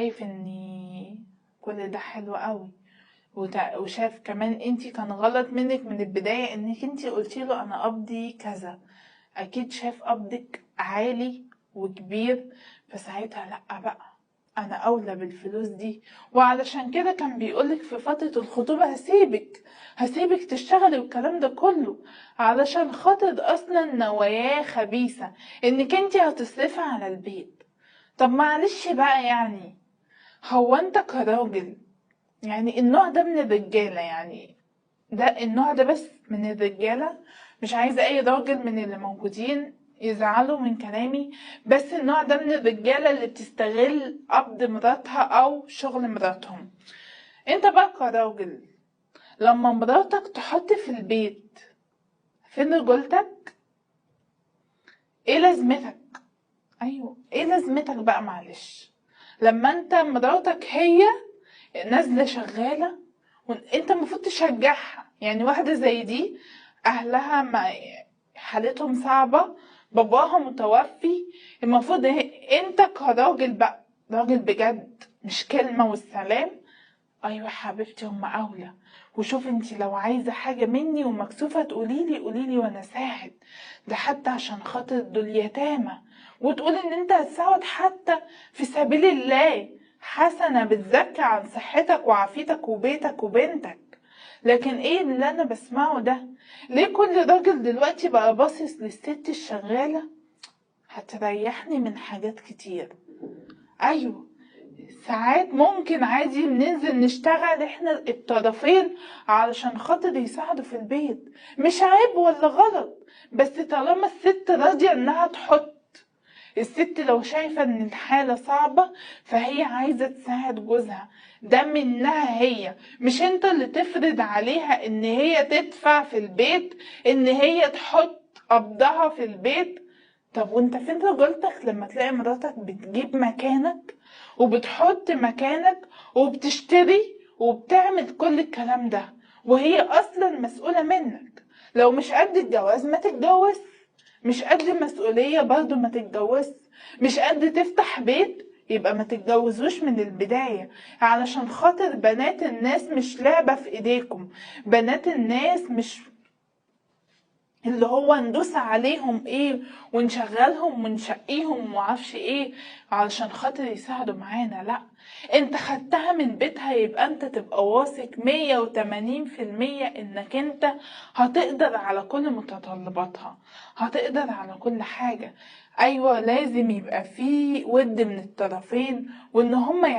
شايف ان كل ده حلو قوي، وشاف كمان انتي كان غلط منك من البداية انك انتي قلتي له انا قبضي كذا. اكيد شاف قبضك عالي وكبير، فساعتها لأ بقى، انا اولى بالفلوس دي. وعلشان كده كان بيقولك في فترة الخطوبة هسيبك تشتغلي والكلام ده كله، علشان خاطر اصلا نواياه خبيثة انك انتي هتصرفي على البيت. طب معلش بقى، يعني هو انت كراجل، يعني النوع ده من الرجالة، يعني ده النوع ده بس من الرجالة، مش عايزة اي راجل من اللي موجودين يزعلوا من كلامي، بس النوع ده من الرجالة اللي بتستغل قبض مراتها او شغل مراتهم. انت بقى كراجل، لما مراتك تحط في البيت، فين رجولتك؟ ايه لازمتك؟ ايوه، ايه لازمتك بقى؟ معلش، لما انت مراتك هي نازلة شغالة وانت المفروض تشجعها. يعني واحدة زي دي اهلها حالتهم صعبة، باباها متوفي، المفروض انت كراجل بقى، راجل بجد، مش كلمة والسلام. ايوه حبيبتي، هم اولى. وشوف انتي لو عايزة حاجة مني ومكسوفة قوليلي وانا اساعد، ده حتى عشان خاطر دول يتامى، وتقول ان انت هتساعد حتى في سبيل الله، حسنة بتزكي عن صحتك وعافيتك وبيتك وبنتك. لكن ايه اللي انا بسمعه ده؟ ليه كل راجل دلوقتي بقى باصص للست الشغالة؟ هتريحني من حاجات كتير. ايوه، ساعات ممكن عادي بننزل نشتغل احنا الطرفين علشان خاطر يساعدوا في البيت، مش عيب ولا غلط، بس طالما الست راضية انها تحط. الست لو شايفة ان الحالة صعبة فهي عايزة تساعد جوزها، ده منها هي، مش انت اللي تفرض عليها ان هي تدفع في البيت، ان هي تحط قبضها في البيت. طب وانت فين رجولتك لما تلاقي مراتك بتجيب مكانك وبتحط مكانك وبتشتري وبتعمل كل الكلام ده، وهي اصلا مسؤولة منك؟ لو مش قد الجواز ما تتجوز، مش قد المسؤولية برضو ما تتجوز، مش قد تفتح بيت يبقى ما تتجوزوش من البداية، علشان خاطر بنات الناس مش لعبة في ايديكم. بنات الناس مش اللي هو ندوس عليهم ايه ونشغلهم ونشقيهم ومعرفش ايه علشان خاطر يساعدوا معانا. لا، انت خدتها من بيتها، يبقى انت تبقى واثق 180% انك انت هتقدر على كل متطلباتها، هتقدر على كل حاجة. ايوه، لازم يبقى في ود من الطرفين، وان هما